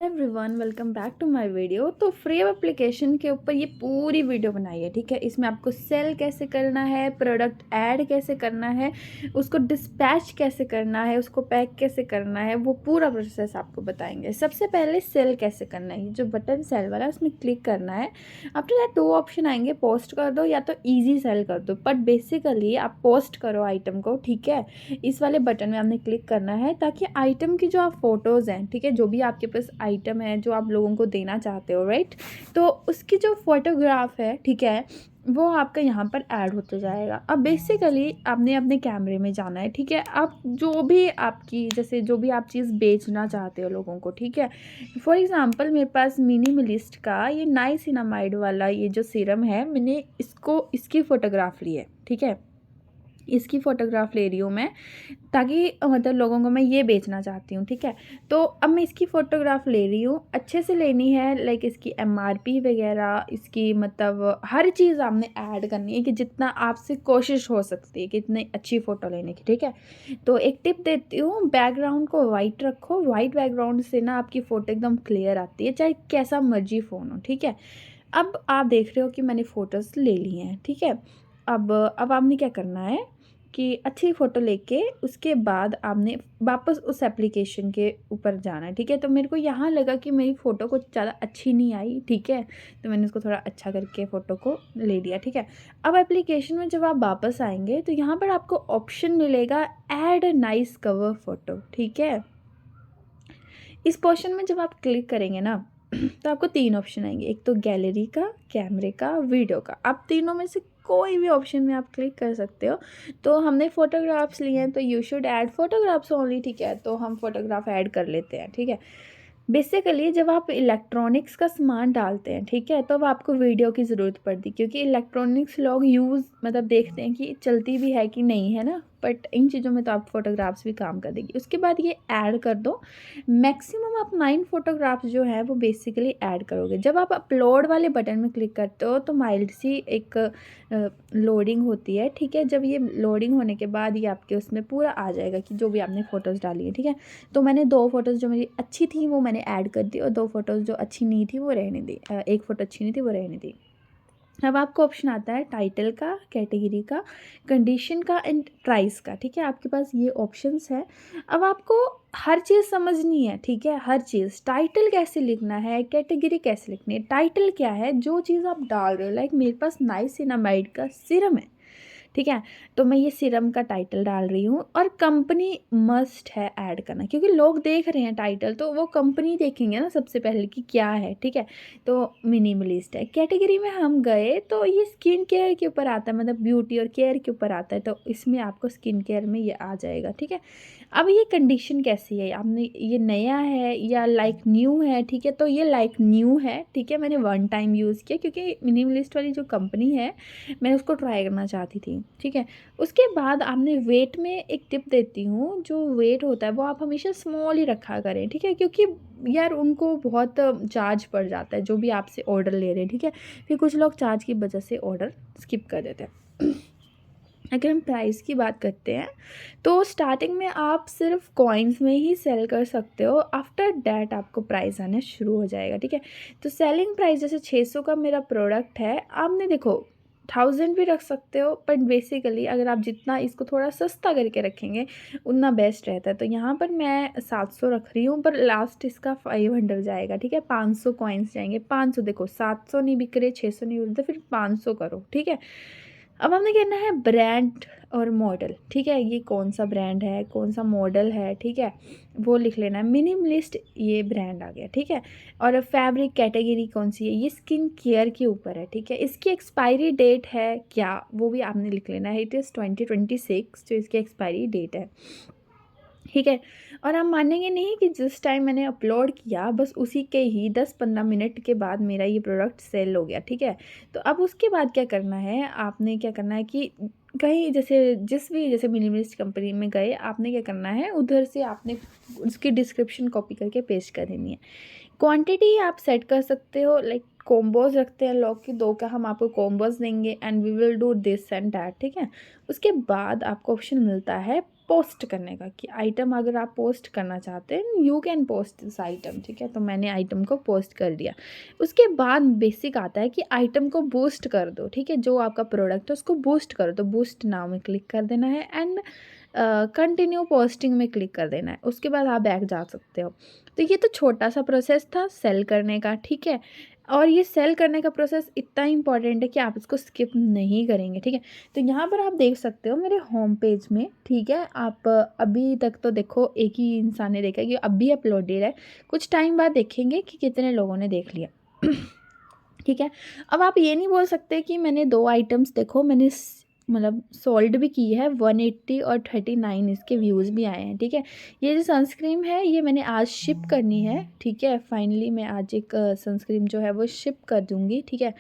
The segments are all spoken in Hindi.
Everyone welcome back to my video. तो फ्री एप्लीकेशन के ऊपर ये पूरी वीडियो बनाई है, ठीक है। इसमें आपको सेल कैसे करना है, प्रोडक्ट ऐड कैसे करना है, उसको डिस्पैच कैसे करना है, उसको पैक कैसे करना है, वो पूरा प्रोसेस आपको बताएंगे। सबसे पहले सेल कैसे करना है, ये जो बटन सेल वाला है उसमें क्लिक करना है। आफ्टर दैट दो ऑप्शन आएंगे, पोस्ट कर दो या तो ईजी सेल कर दो। बट बेसिकली आप पोस्ट करो आइटम को, ठीक है। इस वाले बटन में आपने क्लिक करना है ताकि आइटम की जो आप फोटोज़ हैं, ठीक है, जो भी आपके पास आइटम है जो आप लोगों को देना चाहते हो, राइट, तो उसकी जो फोटोग्राफ है, ठीक है, वो आपका यहाँ पर ऐड होते जाएगा। अब बेसिकली आपने अपने कैमरे में जाना है, ठीक है। आप जो भी आपकी जैसे जो भी आप चीज़ बेचना चाहते हो लोगों को, ठीक है। फॉर एग्जांपल मेरे पास मिनिमलिस्ट का ये नाइसिनामाइड वाला ये जो सीरम है, मैंने इसकी फ़ोटोग्राफ ली है, ठीक है। इसकी फ़ोटोग्राफ ले रही हूँ मैं ताकि मतलब लोगों को मैं ये बेचना चाहती हूँ, ठीक है। तो अब मैं इसकी फ़ोटोग्राफ ले रही हूँ, अच्छे से लेनी है, लाइक इसकी एमआरपी वगैरह, इसकी मतलब हर चीज़ आपने ऐड करनी है कि जितना आपसे कोशिश हो सकती है कि इतनी अच्छी फ़ोटो लेने की, ठीक है। तो एक टिप देती हूँ, बैकग्राउंड को वाइट रखो। वाइट बैकग्राउंड से ना आपकी फ़ोटो एकदम क्लियर आती है, चाहे कैसा मर्जी फ़ोन हो, ठीक है। अब आप देख रहे हो कि मैंने फ़ोटोज़ ले ली हैं, ठीक है। अब आपने क्या करना है कि अच्छी फ़ोटो लेके उसके बाद आपने वापस उस एप्लीकेशन के ऊपर जाना है, ठीक है। तो मेरे को यहाँ लगा कि मेरी फ़ोटो कुछ ज़्यादा अच्छी नहीं आई, ठीक है, तो मैंने उसको थोड़ा अच्छा करके फ़ोटो को ले लिया, ठीक है। अब एप्लीकेशन में जब आप वापस आएंगे तो यहाँ पर आपको ऑप्शन मिलेगा ऐड नाइस कवर फ़ोटो, ठीक है। इस पोर्शन में जब आप क्लिक करेंगे ना तो आपको तीन ऑप्शन आएंगे, एक तो गैलरी का, कैमरे का, वीडियो का। आप तीनों में से कोई भी ऑप्शन में आप क्लिक कर सकते हो। तो हमने फ़ोटोग्राफ्स लिए हैं तो you should add photographs only, ठीक है, तो हम फ़ोटोग्राफ ऐड कर लेते हैं, ठीक है। बेसिकली जब आप इलेक्ट्रॉनिक्स का सामान डालते हैं, ठीक है, तो अब आपको वीडियो की ज़रूरत पड़ती है क्योंकि इलेक्ट्रॉनिक्स लोग यूज़ मतलब देखते हैं कि चलती भी है कि नहीं, है ना। बट इन चीज़ों में तो आप फोटोग्राफ्स भी काम कर देगी। उसके बाद ये ऐड कर दो। मैक्सिमम आप 9 फोटोग्राफ्स जो है वो बेसिकली ऐड करोगे। जब आप अपलोड वाले बटन में क्लिक करते हो तो माइल्ड सी एक लोडिंग होती है, ठीक है। जब ये लोडिंग होने के बाद ये आपके उसमें पूरा आ जाएगा कि जो भी आपने फ़ोटोज़ डाली है, ठीक है। तो मैंने 2 फ़ोटोज़ जो मेरी अच्छी थी वो मैंने ऐड कर दी और 2 फ़ोटोज़ जो अच्छी नहीं थी वो रहने दी। 1 फ़ोटो अच्छी नहीं थी वो रहने दी। अब आपको ऑप्शन आता है टाइटल का, कैटेगरी का, कंडीशन का एंड प्राइस का, ठीक है। आपके पास ये ऑप्शंस है। अब आपको हर चीज़ समझनी है, ठीक है, हर चीज़। टाइटल कैसे लिखना है, कैटेगरी कैसे लिखनी है। टाइटल क्या है, जो चीज़ आप डाल रहे हो, लाइक मेरे पास नाइसिनामाइड का सीरम है, ठीक है, तो मैं ये सीरम का टाइटल डाल रही हूँ। और कंपनी मस्ट है ऐड करना क्योंकि लोग देख रहे हैं टाइटल तो वो कंपनी देखेंगे ना सबसे पहले कि क्या है, ठीक है। तो मिनिमलिस्ट है। कैटेगरी में हम गए तो ये स्किन केयर के ऊपर आता है, मतलब ब्यूटी और केयर के ऊपर आता है, तो इसमें आपको स्किन केयर में ये आ जाएगा, ठीक है। अब ये कंडीशन कैसी है, आपने ये नया है या लाइक न्यू है, ठीक है, तो ये लाइक न्यू है, ठीक है। मैंने वन टाइम यूज़ किया क्योंकि मिनिमलिस्ट वाली जो कंपनी है मैं उसको ट्राई करना चाहती थी, ठीक है। उसके बाद आपने वेट में एक टिप देती हूँ, जो वेट होता है वो आप हमेशा स्मॉल ही रखा करें, ठीक है, क्योंकि यार उनको बहुत चार्ज पड़ जाता है जो भी आपसे ऑर्डर ले रहे हैं, ठीक है। फिर कुछ लोग चार्ज की वजह से ऑर्डर स्किप कर देते हैं। अगर हम प्राइस की बात करते हैं तो स्टार्टिंग में आप सिर्फ कॉइन्स में ही सेल कर सकते हो। आफ्टर डैट आपको प्राइस आना शुरू हो जाएगा, ठीक है। तो सेलिंग प्राइस जैसे 600 का मेरा प्रोडक्ट है, आपने देखो 1000 भी रख सकते हो, बट बेसिकली अगर आप जितना इसको थोड़ा सस्ता करके रखेंगे उतना बेस्ट रहता है। तो यहाँ पर मैं 700 रख रही हूँ, पर लास्ट इसका 500 जाएगा, ठीक है। 500 कॉइन्स जाएंगे। 500 देखो, 700 नहीं बिक रहे, 600 नहीं बिक रहे, फिर 500 करो, ठीक है। अब हमें कहना है ब्रांड और मॉडल, ठीक है, ये कौन सा ब्रांड है, कौन सा मॉडल है, ठीक है, वो लिख लेना है। मिनिमलिस्ट ये ब्रांड आ गया, ठीक है। और फैब्रिक कैटेगरी कौन सी है, ये स्किन केयर के ऊपर है, ठीक है। इसकी एक्सपायरी डेट है क्या, वो भी आपने लिख लेना है। इट इज़ 2026 जो इसकी एक्सपायरी डेट है, ठीक है। और आप मानेंगे नहीं कि जिस टाइम मैंने अपलोड किया बस उसी के ही 10-15 मिनट के बाद मेरा ये प्रोडक्ट सेल हो गया, ठीक है। तो अब उसके बाद क्या करना है, आपने क्या करना है कि कहीं जैसे जिस भी जैसे मिनिमलिस्ट कंपनी में गए, आपने क्या करना है उधर से आपने उसकी डिस्क्रिप्शन कॉपी करके पेस्ट कर देनी है। क्वांटिटी आप सेट कर सकते हो, लाइक कॉम्बोज रखते हैं लोग की 2 का हम आपको कॉम्बोज देंगे and we will do this and that, ठीक है। उसके बाद आपको ऑप्शन मिलता है पोस्ट करने का कि आइटम अगर आप पोस्ट करना चाहते हैं, you can post this item, ठीक है। तो मैंने आइटम को पोस्ट कर दिया। उसके बाद बेसिक आता है कि आइटम को बूस्ट कर दो, ठीक है। जो आपका प्रोडक्ट है उसको बूस्ट करो, तो बूस्ट नाउ में क्लिक कर देना है एंड कंटिन्यू पोस्टिंग में क्लिक कर देना है। उसके बाद आप बैक जा सकते हो। तो ये तो छोटा सा प्रोसेस था सेल करने का, ठीक है। और ये सेल करने का प्रोसेस इतना इंपॉर्टेंट है कि आप इसको स्किप नहीं करेंगे, ठीक है। तो यहाँ पर आप देख सकते हो मेरे होम पेज में, ठीक है। आप अभी तक तो देखो एक ही इंसान ने देखा कि अभी अपलोडेड है, कुछ टाइम बाद देखेंगे कि कितने लोगों ने देख लिया। ठीक है। अब आप ये नहीं बोल सकते कि मैंने 2 आइटम्स देखो मैंने मतलब सोल्ड भी की है, 180 और 39 इसके व्यूज़ भी आए हैं, ठीक है। ये जो सनस्क्रीन है ये मैंने आज शिप करनी है, ठीक है। फाइनली मैं आज एक सनस्क्रीन जो है वो शिप कर दूँगी, ठीक है।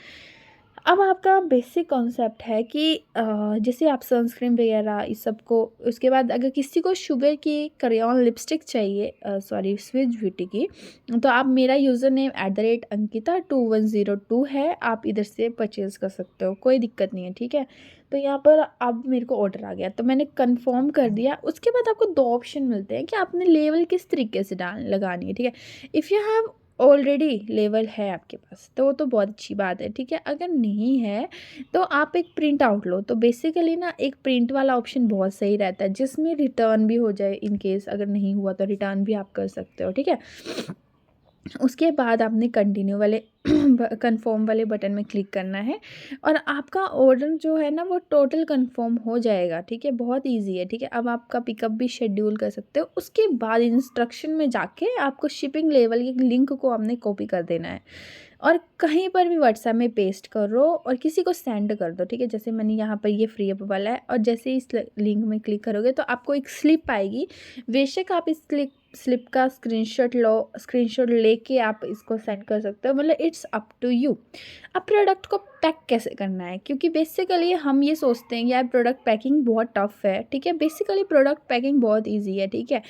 अब आपका बेसिक कॉन्सेप्ट है कि जैसे आप सनस्क्रीन वगैरह इस सब को, उसके बाद अगर किसी को शुगर की क्रेयॉन लिपस्टिक चाहिए, सॉरी स्विच ब्यूटी की, तो आप मेरा यूज़र नेम @ankita2102 है, आप इधर से परचेज़ कर सकते हो, कोई दिक्कत नहीं है, ठीक है। तो यहाँ पर अब मेरे को ऑर्डर आ गया तो मैंने कंफर्म कर दिया। उसके बाद आपको 2 ऑप्शन मिलते हैं कि आपने लेवल किस तरीके से लगानी है, ठीक है। If you have already level है आपके पास तो वो तो बहुत अच्छी बात है, ठीक है। अगर नहीं है तो आप एक प्रिंट आउट लो। तो बेसिकली ना एक प्रिंट वाला ऑप्शन बहुत सही रहता है, जिसमें रिटर्न भी हो जाए, इन केस अगर नहीं हुआ तो रिटर्न भी आप कर सकते हो, ठीक है। उसके बाद आपने कंटिन्यू वाले कंफर्म वाले बटन में क्लिक करना है और आपका ऑर्डर जो है ना वो टोटल कंफर्म हो जाएगा, ठीक है। बहुत इजी है, ठीक है। अब आपका पिकअप भी शेड्यूल कर सकते हो। उसके बाद इंस्ट्रक्शन में जाके आपको शिपिंग लेवल के लिंक को आपने कॉपी कर देना है और कहीं पर भी व्हाट्सएप में पेस्ट करो और किसी को सेंड कर दो, ठीक है। जैसे मैंने यहाँ पर ये फ्री अप वाला है और जैसे ही इस लिंक में क्लिक करोगे तो आपको एक स्लिप आएगी। बेशक आप इस स्लिप का स्क्रीनशॉट लेके आप इसको सेंड कर सकते हो, मतलब इट्स अप टू यू। अब प्रोडक्ट को पैक कैसे करना है, क्योंकि बेसिकली हम ये सोचते हैं यार प्रोडक्ट पैकिंग बहुत टफ है, ठीक है। बेसिकली प्रोडक्ट पैकिंग बहुत ईजी है, ठीक है।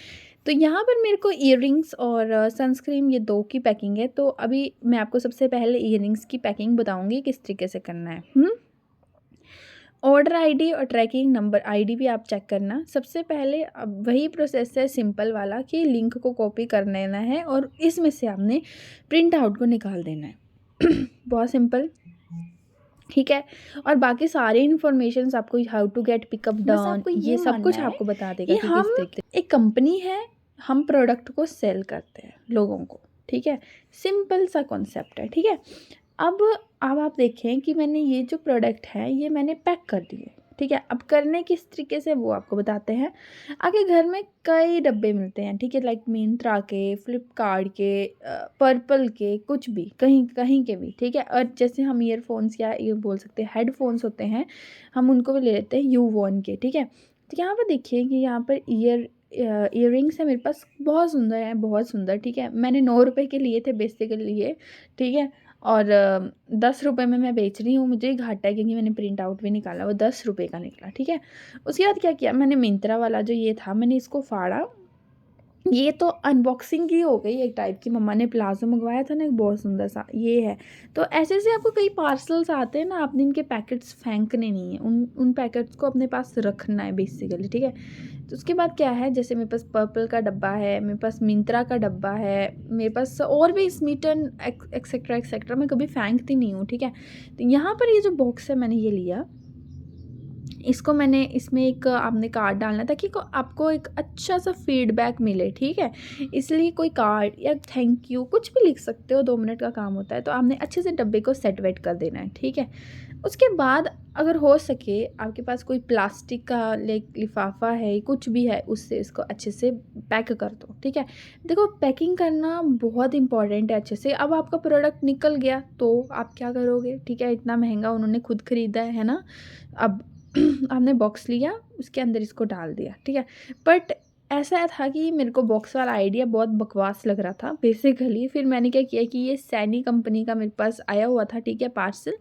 तो यहाँ पर मेरे को ईयररिंग्स और सनस्क्रीन ये 2 की पैकिंग है। तो अभी मैं आपको सबसे पहले ईयररिंग्स की पैकिंग बताऊँगी किस तरीके से करना है। ऑर्डर आईडी और ट्रैकिंग नंबर आईडी भी आप चेक करना। सबसे पहले अब वही प्रोसेस है सिंपल वाला कि लिंक को कॉपी कर लेना है और इसमें से आपने प्रिंट आउट को निकाल देना है। बहुत सिंपल, ठीक है। और बाकी सारी इन्फॉर्मेशन आपको how to get pick up down ये सब कुछ आपको बता देगा कि हम एक कंपनी है, हम प्रोडक्ट को सेल करते हैं लोगों को, ठीक है। सिंपल सा कॉन्सेप्ट है, ठीक है। अब आप देखें कि मैंने ये जो प्रोडक्ट है ये मैंने पैक कर दिए, ठीक है। अब करने किस तरीके से वो आपको बताते हैं। आगे घर में कई डब्बे मिलते हैं, ठीक है, लाइक मिंत्रा के, फ्लिपकार्ट के, पर्पल के, कुछ भी कहीं कहीं के भी, ठीक है। और जैसे हम ईयरफोन्स या ये बोल सकते हैं हेडफोन्स होते हैं, हम उनको भी ले लेते हैं U1 के, ठीक है। तो यहाँ पर देखिए कि यहाँ पर ईयररिंग्स है मेरे पास, बहुत सुंदर है, बहुत सुंदर, ठीक है। मैंने 9 रुपये के लिए थे बेसिकली ये, ठीक है। और 10 रुपये में मैं बेच रही हूँ, मुझे घाटा है क्योंकि मैंने प्रिंट आउट भी निकाला, वो 10 रुपये का निकला, ठीक है। उसके बाद क्या किया मैंने, मिंत्रा वाला जो ये था मैंने इसको फाड़ा। ये तो अनबॉक्सिंग की हो गई एक टाइप की, मम्मा ने प्लाजो मंगवाया था ना एक बहुत सुंदर सा, ये है। तो ऐसे से आपको कई पार्सल्स आते हैं ना, आपने इनके पैकेट्स फेंकने नहीं है, उन पैकेट्स को अपने पास रखना है बेसिकली, ठीक है। तो उसके बाद क्या है, जैसे मेरे पास पर्पल का डब्बा है, मेरे पास मिंत्रा का डब्बा है, मेरे पास और भी स्मिटन एक्सेट्रा एक्सेट्रा, मैं कभी फेंकती नहीं हूँ, ठीक है। तो यहाँ पर ये जो बॉक्स है मैंने ये लिया, इसको मैंने इसमें एक आपने कार्ड डालना था कि आपको एक अच्छा सा फीडबैक मिले, ठीक है। इसलिए कोई कार्ड या थैंक यू कुछ भी लिख सकते हो, 2 मिनट का काम होता है। तो आपने अच्छे से डब्बे को सेट वेट कर देना है, ठीक है। उसके बाद अगर हो सके आपके पास कोई प्लास्टिक का लिफाफा है, कुछ भी है, उससे इसको अच्छे से पैक कर दो, ठीक है। देखो पैकिंग करना बहुत इंपॉर्टेंट है अच्छे से। अब आपका प्रोडक्ट निकल गया तो आप क्या करोगे, ठीक है। इतना महंगा उन्होंने खुद खरीदा है ना। अब आपने बॉक्स लिया, उसके अंदर इसको डाल दिया, ठीक है। बट ऐसा था कि मेरे को बॉक्स वाला आइडिया बहुत बकवास लग रहा था बेसिकली। फिर मैंने क्या किया कि ये सैनी कंपनी का मेरे पास आया हुआ था, ठीक है, पार्सल।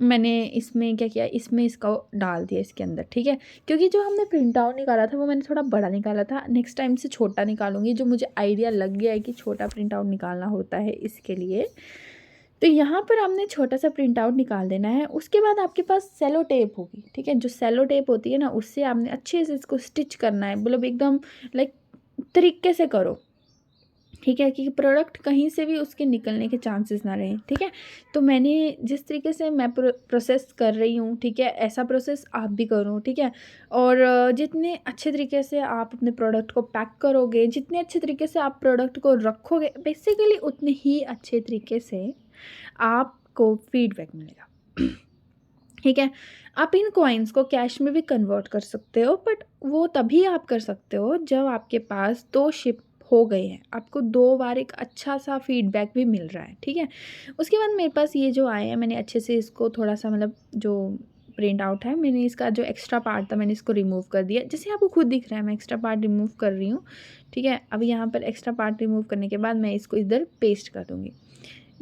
मैंने इसमें क्या किया, इसमें इसका डाल दिया इसके अंदर, ठीक है। क्योंकि जो हमने प्रिंट आउट निकाला था वो मैंने थोड़ा बड़ा निकाला था, नेक्स्ट टाइम से छोटा निकालूंगी। जो मुझे आइडिया लग गया है कि छोटा प्रिंट आउट निकालना होता है इसके लिए। तो यहाँ पर आपने छोटा सा प्रिंट आउट निकाल देना है। उसके बाद आपके पास सेलो टेप होगी, ठीक है। जो सेलो टेप होती है ना, उससे आपने अच्छे से इसको स्टिच करना है, मतलब एकदम लाइक तरीके से करो, ठीक है, कि प्रोडक्ट कहीं से भी उसके निकलने के चांसेस ना रहें, ठीक है। तो मैंने जिस तरीके से मैं प्रोसेस कर रही हूँ, ठीक है, ऐसा प्रोसेस आप भी करो, ठीक है। और जितने अच्छे तरीके से आप अपने प्रोडक्ट को पैक करोगे, जितने अच्छे तरीके से आप प्रोडक्ट को रखोगे, बेसिकली उतने ही अच्छे तरीके से आपको फीडबैक मिलेगा, ठीक है। आप इन कॉइन्स को कैश में भी कन्वर्ट कर सकते हो, बट वो तभी आप कर सकते हो जब आपके पास 2 शिप हो गए हैं, आपको 2 बार एक अच्छा सा फीडबैक भी मिल रहा है, ठीक है। उसके बाद मेरे पास ये जो आए हैं, मैंने अच्छे से इसको थोड़ा सा, मतलब जो प्रिंट आउट है, मैंने इसका जो एक्स्ट्रा पार्ट था मैंने इसको रिमूव कर दिया। जैसे आपको खुद दिख रहा है मैं एक्स्ट्रा पार्ट रिमूव कर रही हूँ, ठीक है। अब यहाँ पर एक्स्ट्रा पार्ट रिमूव करने के बाद मैं इसको इधर पेस्ट कर दूँगी।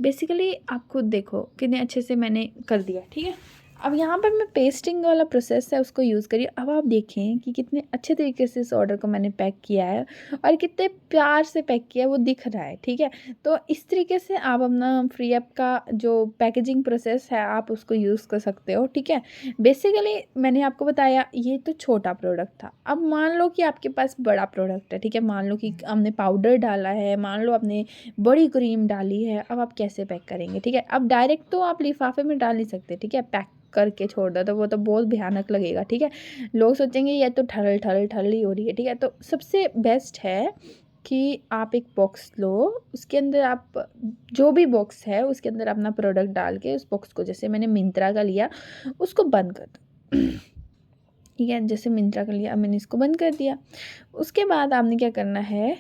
बेसिकली आप खुद देखो कितने अच्छे से मैंने कर दिया, ठीक है। अब यहाँ पर मैं पेस्टिंग वाला प्रोसेस है उसको यूज़ करिए। अब आप देखें कि कितने अच्छे तरीके से इस ऑर्डर को मैंने पैक किया है और कितने प्यार से पैक किया है, वो दिख रहा है, ठीक है। तो इस तरीके से आप अपना फ्री ऐप का जो पैकेजिंग प्रोसेस है आप उसको यूज़ कर सकते हो, ठीक है। बेसिकली मैंने आपको बताया ये तो छोटा प्रोडक्ट था। अब मान लो कि आपके पास बड़ा प्रोडक्ट है, ठीक है। मान लो कि हमने पाउडर डाला है, मान लो आपने बड़ी क्रीम डाली है, अब आप कैसे पैक करेंगे, ठीक है। अब डायरेक्ट तो आप लिफाफे में डाल नहीं सकते, ठीक है। पैक करके छोड़ दो तो वो तो बहुत भयानक लगेगा, ठीक है। लोग सोचेंगे ये तो ठल ठल ठल ही हो रही है, ठीक है। तो सबसे बेस्ट है कि आप एक बॉक्स लो, उसके अंदर आप जो भी बॉक्स है उसके अंदर अपना प्रोडक्ट डाल के उस बॉक्स को, जैसे मैंने मिंत्रा का लिया, उसको बंद कर दो, ठीक है। जैसे मिंत्रा का लिया मैंने इसको बंद कर दिया। उसके बाद आपने क्या करना है,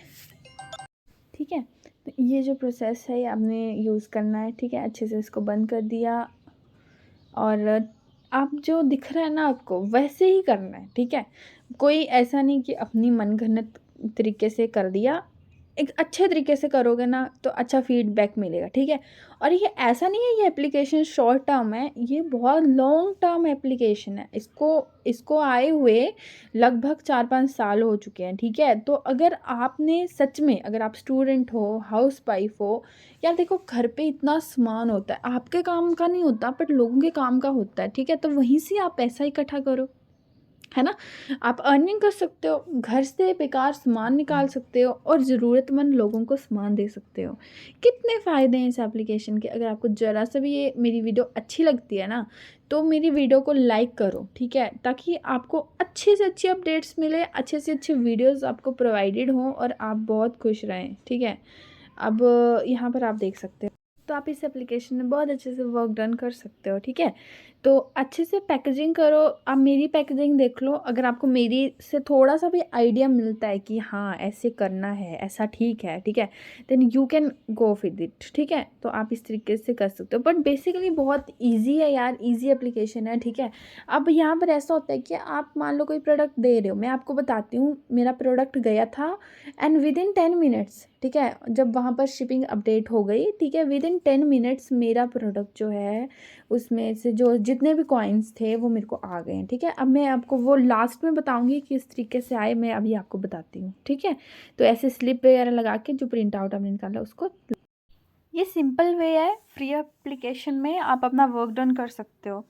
ठीक है। तो ये जो प्रोसेस है ये आपने यूज़ करना है, ठीक है। अच्छे से इसको बंद कर दिया और आप जो दिख रहा है ना आपको वैसे ही करना है, ठीक है। कोई ऐसा नहीं कि अपनी मनगढ़ंत तरीके से कर दिया, एक अच्छे तरीके से करोगे ना तो अच्छा फीडबैक मिलेगा, ठीक है। और ये ऐसा नहीं है ये एप्लीकेशन शॉर्ट टर्म है, ये बहुत लॉन्ग टर्म एप्लीकेशन है। इसको इसको आए हुए लगभग 4-5 साल हो चुके हैं, ठीक है। तो अगर आपने सच में, अगर आप स्टूडेंट हो, हाउस वाइफ हो, यार देखो घर पे इतना सामान होता है, आपके काम का नहीं होता बट लोगों के काम का होता है, ठीक है। तो वहीं से आप पैसा इकट्ठा करो, है ना। आप अर्निंग कर सकते हो, घर से बेकार सामान निकाल सकते हो और ज़रूरतमंद लोगों को सामान दे सकते हो। कितने फ़ायदे हैं इस एप्लीकेशन के। अगर आपको ज़रा सा भी ये मेरी वीडियो अच्छी लगती है ना, तो मेरी वीडियो को लाइक करो, ठीक है, ताकि आपको अच्छे से अच्छी अपडेट्स मिले, अच्छे से अच्छे वीडियोज़ आपको प्रोवाइडेड हों और आप बहुत खुश रहें, ठीक है। अब यहाँ पर आप देख सकते हो, तो आप इस एप्लीकेशन में बहुत अच्छे से वर्क डन कर सकते हो, ठीक है। तो अच्छे से पैकेजिंग करो। आप मेरी पैकेजिंग देख लो, अगर आपको मेरी से थोड़ा सा भी आइडिया मिलता है कि हाँ ऐसे करना है, ऐसा ठीक है, ठीक है, then you can go with it, ठीक है। तो आप इस तरीके से कर सकते हो, बट बेसिकली बहुत ईजी है यार, ईजी एप्लीकेशन है, ठीक है। अब यहाँ पर ऐसा होता है कि आप मान लो कोई प्रोडक्ट दे रहे हो, मैं आपको बताती हूँ, मेरा प्रोडक्ट गया था एंड विद इन 10 मिनट्स, ठीक है, जब वहाँ पर शिपिंग अपडेट हो गई, ठीक है, विद इन 10 मिनट्स मेरा प्रोडक्ट जो है उसमें से जो जितने भी कॉइन्स थे वो मेरे को आ गए हैं, ठीक है। अब मैं आपको वो लास्ट में बताऊंगी कि इस तरीके से आए, मैं अभी आपको बताती हूँ, ठीक है। तो ऐसे स्लिप वगैरह लगा के जो प्रिंट आउट आपने निकाला उसको, ये सिंपल वे है, फ्री एप्लीकेशन में आप अपना वर्क डन कर सकते हो।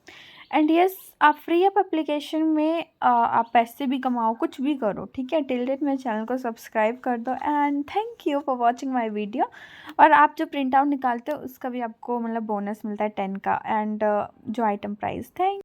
एंड यस, आप फ्री ऐप एप्लीकेशन में आप पैसे भी कमाओ, कुछ भी करो, ठीक है। टिल डेट मेरे चैनल को सब्सक्राइब कर दो and thank you for watching my video. और आप जो प्रिंट आउट निकालते हो उसका भी आपको मतलब बोनस मिलता है 10 का एंड जो आइटम प्राइस। थैंक